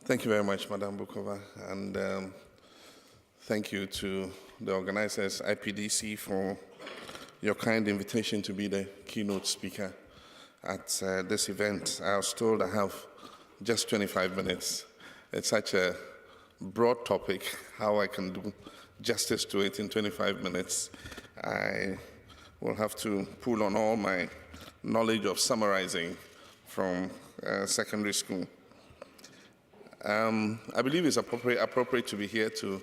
Thank you very much, Madam Bukova, and thank you to the organizers, IPDC, for your kind invitation to be the keynote speaker at this event. I was told I have just 25 minutes. It's such a broad topic, how I can do justice to it in 25 minutes. I will have to pull on all my knowledge of summarizing from secondary school. I believe it's appropriate to be here to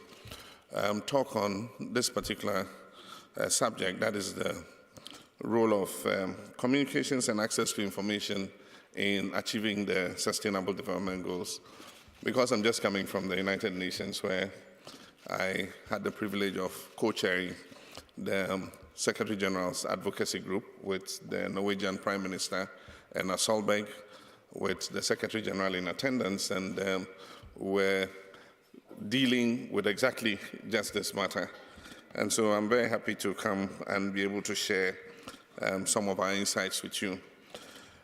talk on this particular subject, that is the role of communications and access to information in achieving the Sustainable Development Goals. Because I'm just coming from the United Nations, where I had the privilege of co-chairing the Secretary General's Advocacy Group with the Norwegian Prime Minister, Erna Solberg, with the Secretary General in attendance, and we're dealing with exactly just this matter. And so I'm very happy to come and be able to share some of our insights with you.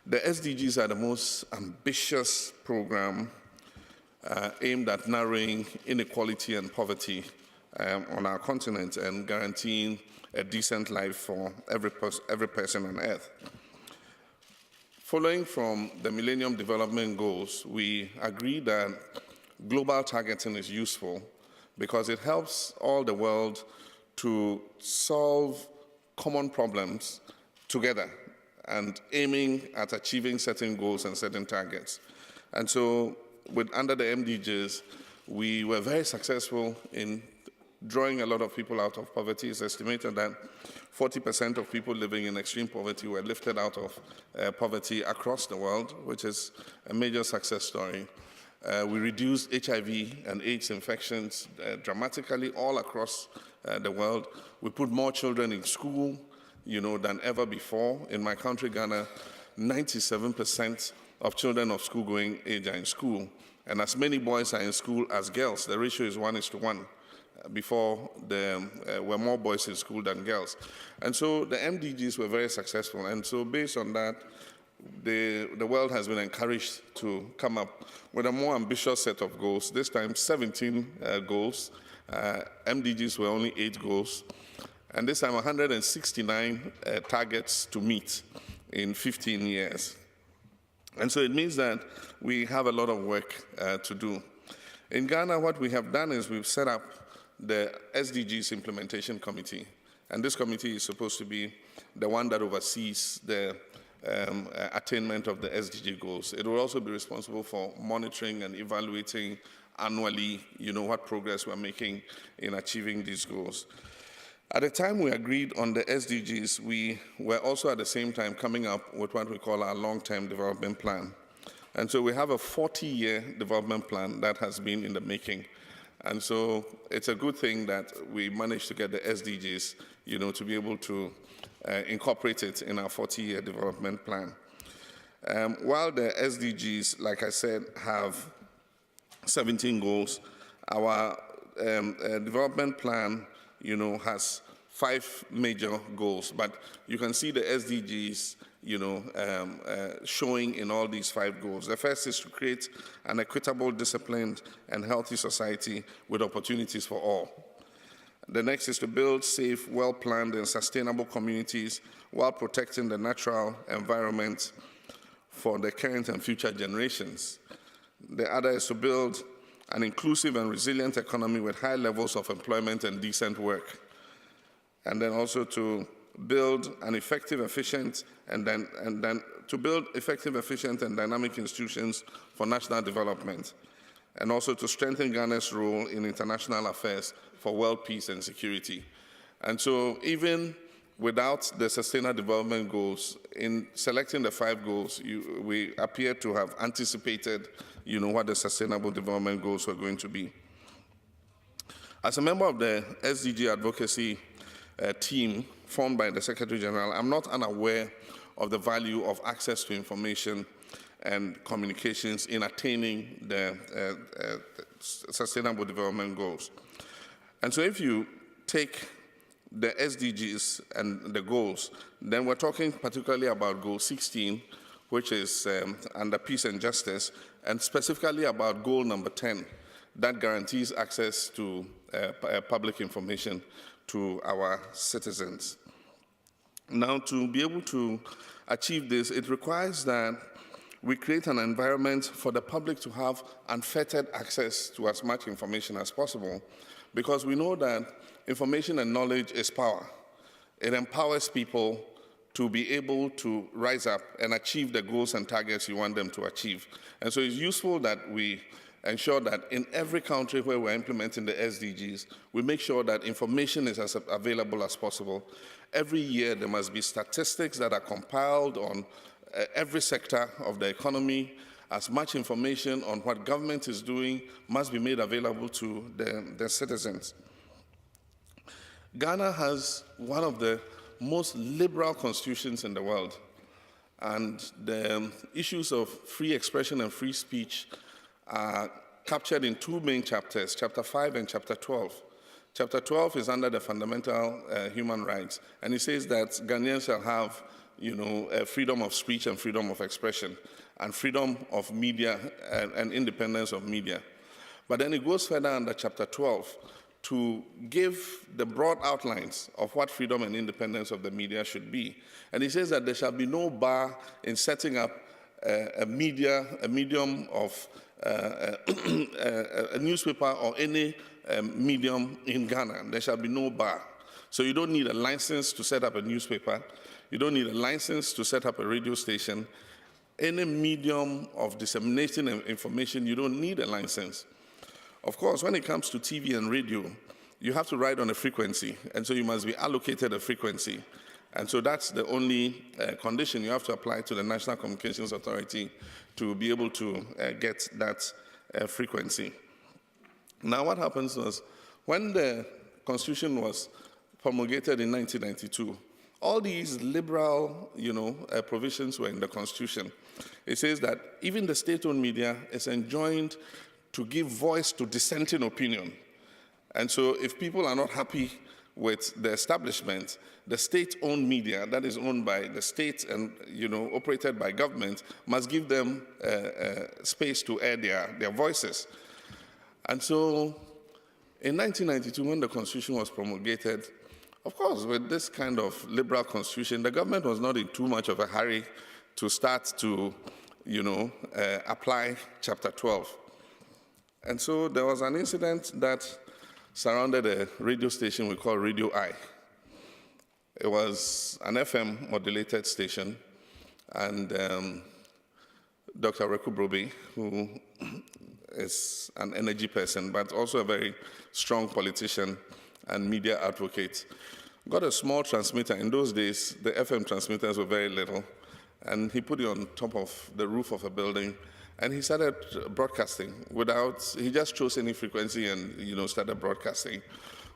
The SDGs are the most ambitious program aimed at narrowing inequality and poverty on our continent and guaranteeing a decent life for every person on Earth. Following from the Millennium Development Goals, we agree that global targeting is useful because it helps all the world to solve common problems together and aiming at achieving certain goals and certain targets. And so under the MDGs, we were very successful in drawing a lot of people out of poverty. It's estimated that 40% of people living in extreme poverty were lifted out of poverty across the world, which is a major success story. We reduced HIV and AIDS infections dramatically all across the world. We put more children in school, than ever before. In my country, Ghana, 97% of children of school-going age are in school, and as many boys are in school as girls. The ratio is 1:1. Before, there were more boys in school than girls. And so the MDGs were very successful. And so based on that, the world has been encouraged to come up with a more ambitious set of goals, this time 17 goals. MDGs were only 8 goals. And this time 169 targets to meet in 15 years. And so it means that we have a lot of work to do. In Ghana, what we have done is we've set up the SDGs Implementation Committee. And this committee is supposed to be the one that oversees the attainment of the SDG goals. It will also be responsible for monitoring and evaluating annually, what progress we're making in achieving these goals. At the time we agreed on the SDGs, we were also at the same time coming up with what we call our long-term development plan. And so we have a 40-year development plan that has been in the making. And so it's a good thing that we managed to get the SDGs, to be able to incorporate it in our 40-year development plan. While the SDGs, like I said, have 17 goals, our development plan, has 5 major goals. But you can see the SDGs, showing in all these 5 goals. The first is to create an equitable, disciplined, and healthy society with opportunities for all. The next is to build safe, well-planned, and sustainable communities while protecting the natural environment for the current and future generations. The other is to build an inclusive and resilient economy with high levels of employment and decent work. And then also to build an effective, efficient, and dynamic institutions for national development, and also to strengthen Ghana's role in international affairs for world peace and security. And so even without the Sustainable Development Goals, in selecting the 5 goals, we appear to have anticipated, what the Sustainable Development Goals were going to be. As a member of the SDG advocacy team formed by the Secretary General, I'm not unaware of the value of access to information and communications in attaining the Sustainable Development Goals. And so if you take the SDGs and the goals, then we're talking particularly about Goal 16, which is under peace and justice, and specifically about goal number 10, that guarantees access to public information to our citizens. Now, to be able to achieve this, it requires that we create an environment for the public to have unfettered access to as much information as possible, because we know that information and knowledge is power. It empowers people to be able to rise up and achieve the goals and targets you want them to achieve. And so it's useful that we ensure that in every country where we're implementing the SDGs, we make sure that information is as available as possible. Every year, there must be statistics that are compiled on every sector of the economy. As much information on what government is doing must be made available to the citizens. Ghana has one of the most liberal constitutions in the world, and the issues of free expression and free speech are captured in two main chapters, Chapter 5 and Chapter 12. Chapter 12 is under the fundamental human rights, and it says that Ghanaians shall have, freedom of speech and freedom of expression, and freedom of media and independence of media. But then it goes further under Chapter 12 to give the broad outlines of what freedom and independence of the media should be. And it says that there shall be no bar in setting up a medium of a newspaper or any medium in Ghana. There shall be no bar. So you don't need a license to set up a newspaper. You don't need a license to set up a radio station. Any medium of dissemination of information, you don't need a license. Of course, when it comes to TV and radio, you have to ride on a frequency, and so you must be allocated a frequency. And so that's the only condition you have to apply to the National Communications Authority to be able to get that frequency. Now, what happens was, when the Constitution was promulgated in 1992, all these liberal, provisions were in the Constitution. It says that even the state-owned media is enjoined to give voice to dissenting opinion. And so if people are not happy with the establishment, the state-owned media that is owned by the state and operated by government must give them space to air their voices. And so in 1992, when the Constitution was promulgated, of course, with this kind of liberal constitution, the government was not in too much of a hurry to start to apply Chapter 12. And so there was an incident that surrounded a radio station we call Radio I. It was an FM modulated station, and Dr. Reku Brobe, who is an energy person, but also a very strong politician and media advocate, got a small transmitter. In those days, the FM transmitters were very little, and he put it on top of the roof of a building, and he started broadcasting he just chose any frequency and, started broadcasting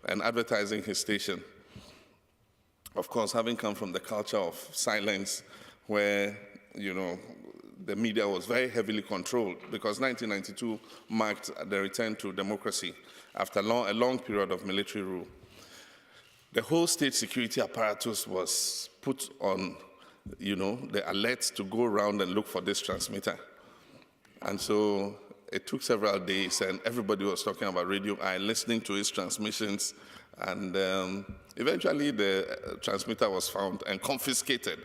and advertising his station. Of course, having come from the culture of silence where, the media was very heavily controlled, because 1992 marked the return to democracy after a long period of military rule. The whole state security apparatus was put on, the alert to go around and look for this transmitter. And so it took several days, and everybody was talking about Radio I, listening to its transmissions, and eventually the transmitter was found and confiscated.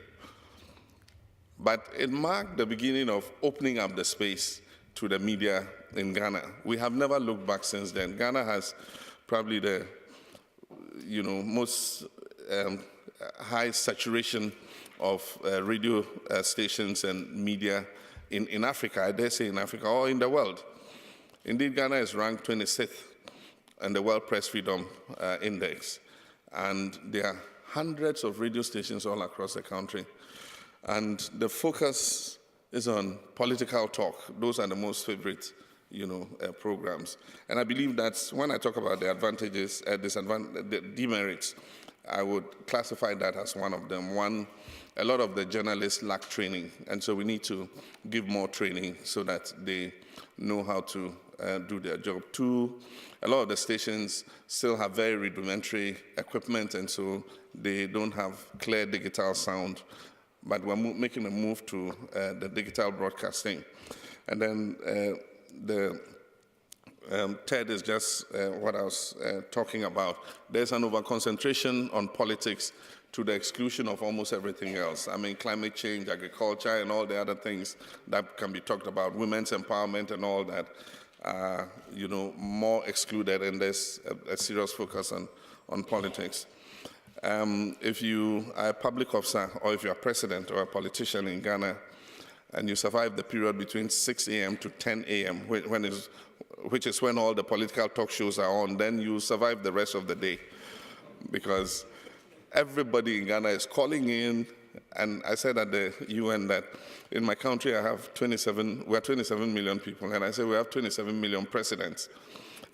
But it marked the beginning of opening up the space to the media in Ghana. We have never looked back since then. Ghana has probably the most high saturation of radio stations and media in Africa, I dare say in Africa, or in the world. Indeed, Ghana is ranked 26th on the World Press Freedom Index. And there are hundreds of radio stations all across the country. And the focus is on political talk. Those are the most favorite, programs. And I believe that when I talk about the advantages, the demerits, I would classify that as one of them. One, a lot of the journalists lack training, and so we need to give more training so that they know how to do their job. Two, a lot of the stations still have very rudimentary equipment, and so they don't have clear digital sound. but we're making a move to the digital broadcasting. And then the third is just what I was talking about. There's an over-concentration on politics to the exclusion of almost everything else. I mean, climate change, agriculture, and all the other things that can be talked about, women's empowerment and all that, more excluded, and there's a serious focus on politics. If you are a public officer, or if you're a president or a politician in Ghana, and you survive the period between 6 a.m. to 10 a.m., which is when all the political talk shows are on, then you survive the rest of the day. Because everybody in Ghana is calling in, and I said at the UN that in my country we're 27 million people, and I said we have 27 million presidents,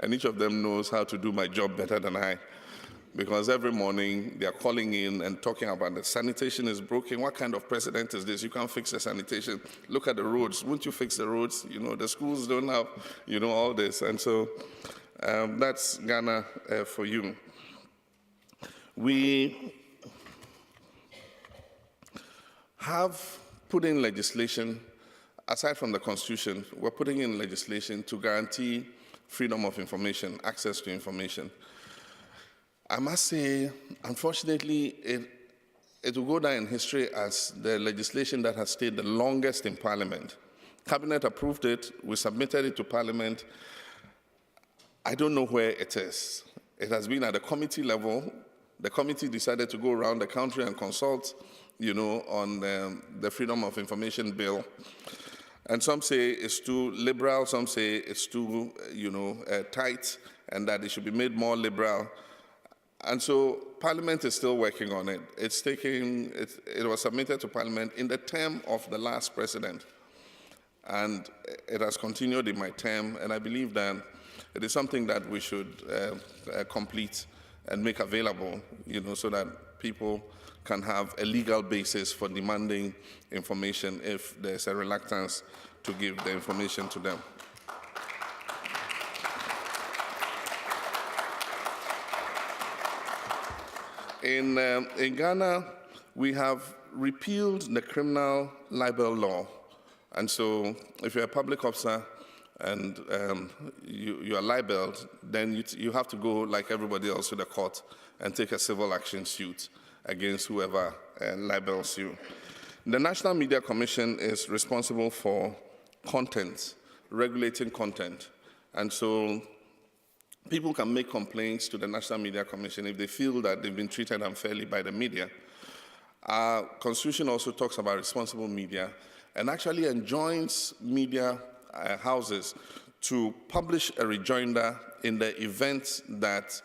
and each of them knows how to do my job better than I. Because every morning they are calling in and talking about the sanitation is broken. What kind of president is this? You can't fix the sanitation. Look at the roads. Won't you fix the roads? The schools don't have, all this. And so that's Ghana for you. We have put in legislation, aside from the Constitution, we're putting in legislation to guarantee freedom of information, access to information. I must say, unfortunately, it will go down in history as the legislation that has stayed the longest in Parliament. Cabinet approved it, we submitted it to Parliament. I don't know where it is. It has been at the committee level. The committee decided to go around the country and consult, on the Freedom of Information Bill. And some say it's too liberal, some say it's too, tight, and that it should be made more liberal. And so Parliament is still working on it. It was submitted to Parliament in the term of the last president. And it has continued in my term, and I believe that it is something that we should complete and make available, so that people can have a legal basis for demanding information if there's a reluctance to give the information to them. In Ghana, we have repealed the criminal libel law. And so if you're a public officer and you are libeled, then you have to go, like everybody else, to the court and take a civil action suit against whoever libels you. The National Media Commission is responsible for content, regulating content. And so people can make complaints to the National Media Commission if they feel that they've been treated unfairly by the media. Our Constitution also talks about responsible media and actually enjoins media houses to publish a rejoinder in the event that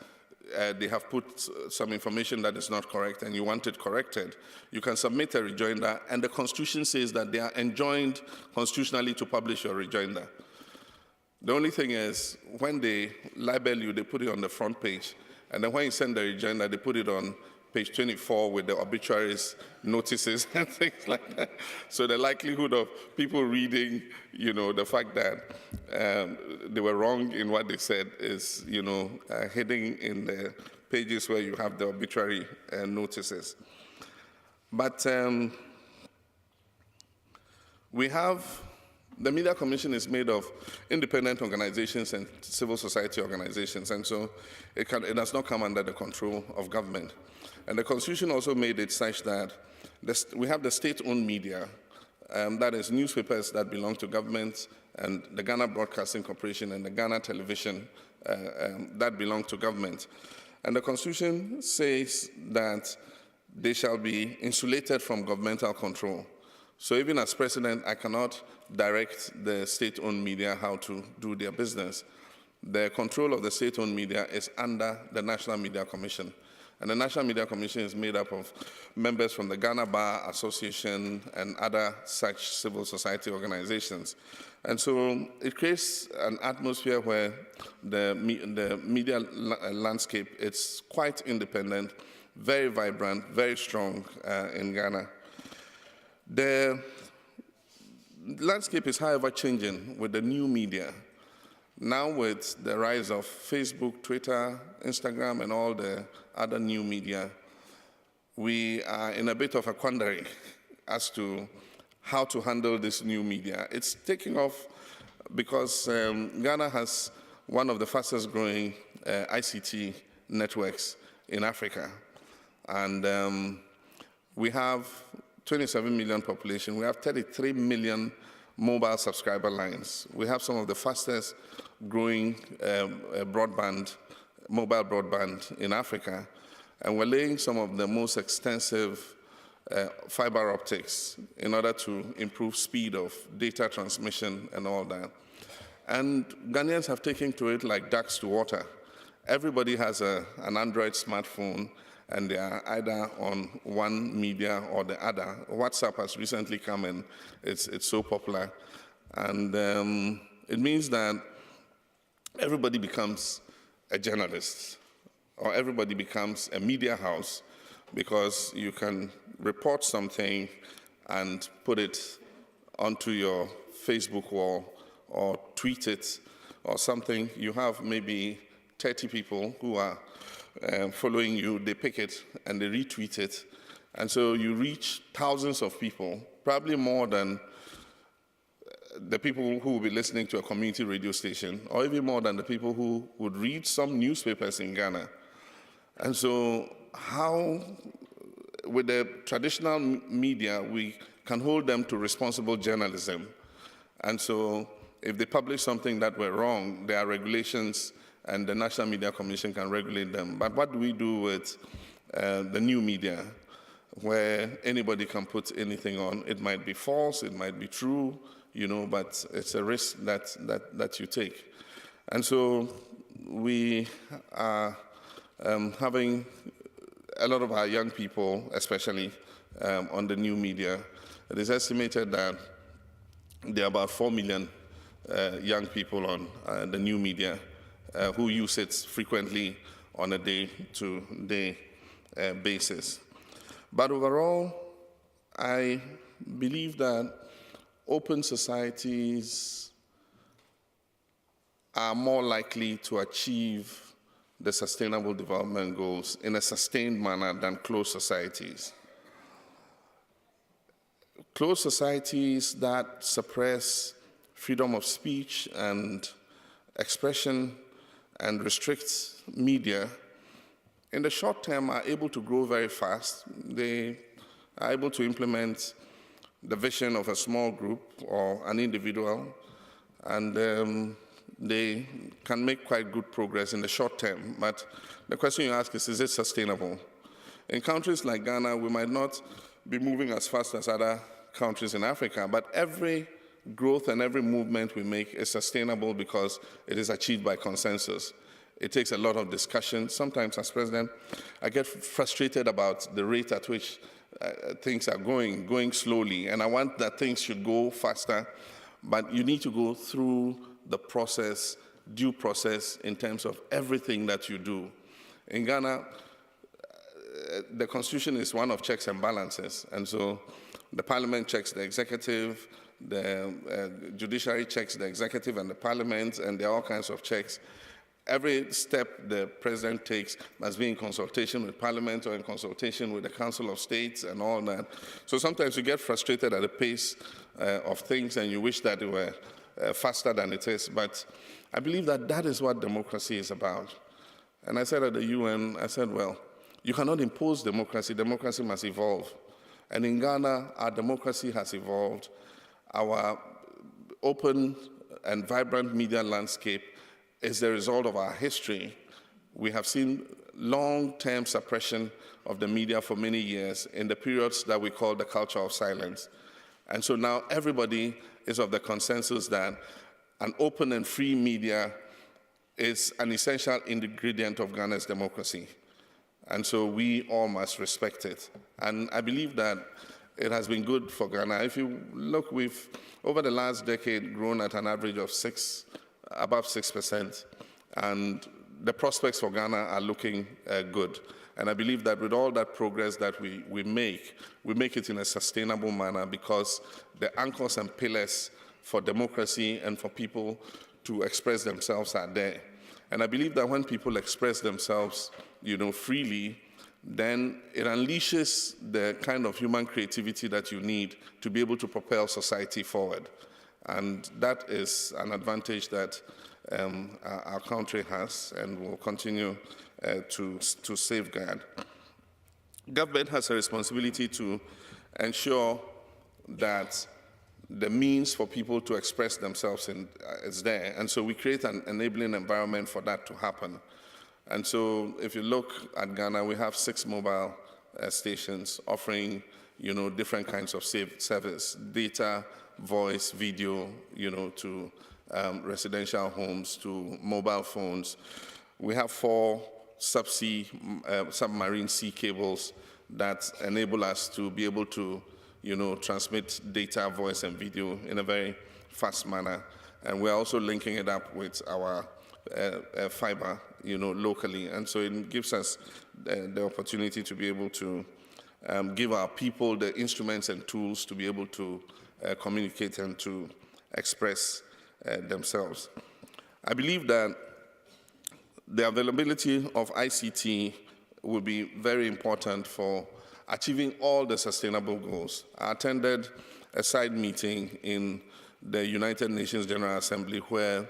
they have put some information that is not correct and you want it corrected. You can submit a rejoinder, and the Constitution says that they are enjoined constitutionally to publish your rejoinder. The only thing is, when they libel you, they put it on the front page. And then when you send the rejoinder, they put it on page 24 with the obituaries, notices, and things like that. So the likelihood of people reading, the fact that they were wrong in what they said is, hidden in the pages where you have the obituary notices. But we have the Media Commission is made of independent organizations and civil society organizations, and so it does not come under the control of government. And the Constitution also made it such that we have the state-owned media, that is newspapers that belong to government, and the Ghana Broadcasting Corporation and the Ghana Television that belong to government. And the Constitution says that they shall be insulated from governmental control. So even as president, I cannot direct the state-owned media how to do their business. The control of the state-owned media is under the National Media Commission. And the National Media Commission is made up of members from the Ghana Bar Association and other such civil society organizations. And so it creates an atmosphere where the media landscape is quite independent, very vibrant, very strong in Ghana. The landscape is, however, changing with the new media. Now with the rise of Facebook, Twitter, Instagram, and all the other new media, we are in a bit of a quandary as to how to handle this new media. It's taking off because Ghana has one of the fastest growing ICT networks in Africa. And we have 27 million population. We have 33 million mobile subscriber lines. We have some of the fastest growing mobile broadband in Africa. And we're laying some of the most extensive fiber optics in order to improve speed of data transmission and all that. And Ghanaians have taken to it like ducks to water. Everybody has an Android smartphone, and they are either on one media or the other. WhatsApp has recently come and it's so popular. And it means that everybody becomes a journalist, or everybody becomes a media house, because you can report something and put it onto your Facebook wall or tweet it or something. You have maybe 30 people who are following you. They pick it and they retweet it. And so you reach thousands of people, probably more than the people who will be listening to a community radio station, or even more than the people who would read some newspapers in Ghana. And so how, with the traditional media, we can hold them to responsible journalism. And so if they publish something that were wrong, there are regulations, and the National Media Commission can regulate them. But what do we do with the new media, where anybody can put anything on? It might be false, it might be true, but it's a risk that you take. And so we are having a lot of our young people, especially on the new media. It is estimated that there are about 4 million young people on the new media who use it frequently on a day-to-day basis. But overall, I believe that open societies are more likely to achieve the Sustainable Development Goals in a sustained manner than closed societies. Closed societies that suppress freedom of speech and expression and restrict media, in the short term are able to grow very fast. They are able to implement the vision of a small group or an individual, and they can make quite good progress in the short term. But the question you ask is it sustainable? In countries like Ghana, we might not be moving as fast as other countries in Africa, but every growth and every movement we make is sustainable because it is achieved by consensus. It takes a lot of discussion. Sometimes, as president, I get frustrated about the rate at which things are going slowly, and I want that things should go faster, but you need to go through the process, due process, in terms of everything that you do. In Ghana, the Constitution is one of checks and balances, and so the Parliament checks the executive, the judiciary checks the executive and the Parliament, and there are all kinds of checks. Every step the president takes must be in consultation with Parliament or in consultation with the Council of States and all that. So sometimes you get frustrated at the pace of things and you wish that it were faster than it is. But I believe that that is what democracy is about. And I said at the UN, I said, well, you cannot impose democracy. Democracy must evolve. And in Ghana, our democracy has evolved. Our open and vibrant media landscape is the result of our history. We have seen long-term suppression of the media for many years in the periods that we call the culture of silence. And so now everybody is of the consensus that an open and free media is an essential ingredient of Ghana's democracy. And so we all must respect it. And I believe that it has been good for Ghana. If you look, we've, over the last decade, grown at an average of above 6%. And the prospects for Ghana are looking good. And I believe that with all that progress that we make it in a sustainable manner, because the anchors and pillars for democracy and for people to express themselves are there. And I believe that when people express themselves, freely, then it unleashes the kind of human creativity that you need to be able to propel society forward. And that is an advantage that our country has and will continue to safeguard. Government has a responsibility to ensure that the means for people to express themselves is there. And so we create an enabling environment for that to happen. And so if you look at Ghana, we have 6 mobile stations offering, different kinds of service, data, voice, video, to residential homes, to mobile phones. We have 4 subsea, submarine sea cables that enable us to be able to, transmit data, voice, and video in a very fast manner. And we're also linking it up with our fiber, locally. And so it gives us the opportunity to be able to give our people the instruments and tools to be able to communicate and to express themselves. I believe that the availability of ICT will be very important for achieving all the sustainable goals. I attended a side meeting in the United Nations General Assembly where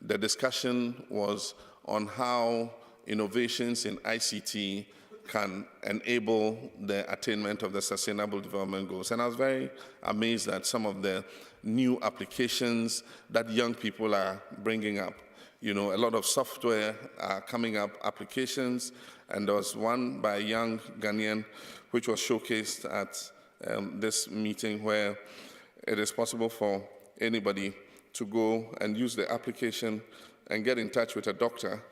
the discussion was on how innovations in ICT can enable the attainment of the Sustainable Development Goals. And I was very amazed at some of the new applications that young people are bringing up. A lot of software are coming up, applications, and there was one by a young Ghanaian which was showcased at this meeting where it is possible for anybody to go and use the application and get in touch with a doctor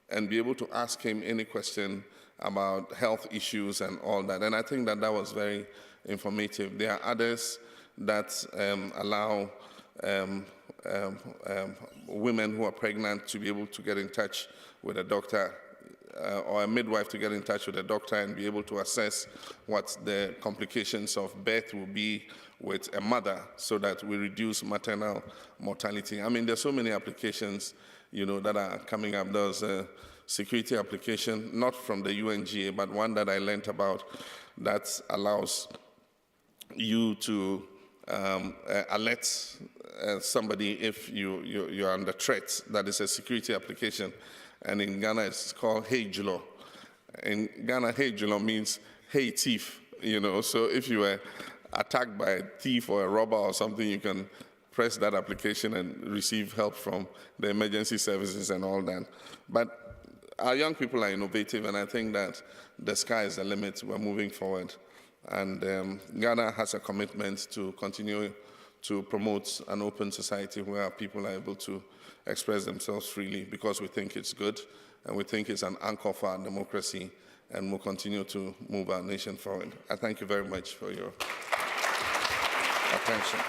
and be able to ask him any question about health issues and all that. And I think that that was very informative. There are others that allow women who are pregnant to be able to get in touch with a doctor or a midwife to get in touch with a doctor and be able to assess what the complications of birth will be with a mother so that we reduce maternal mortality. I mean, there's so many applications, that are coming up. There's a security application, not from the UNGA, but one that I learned about that allows you to alert somebody if you're under threat. That is a security application. And in Ghana, it's called Hey Julo. In Ghana, Hey Julo means hey thief, So if you were attacked by a thief or a robber or something, you can press that application and receive help from the emergency services and all that. But our young people are innovative, and I think that the sky is the limit. We're moving forward. And Ghana has a commitment to continue to promote an open society where people are able to express themselves freely because we think it's good and we think it's an anchor for our democracy and will continue to move our nation forward. I thank you very much for your attention.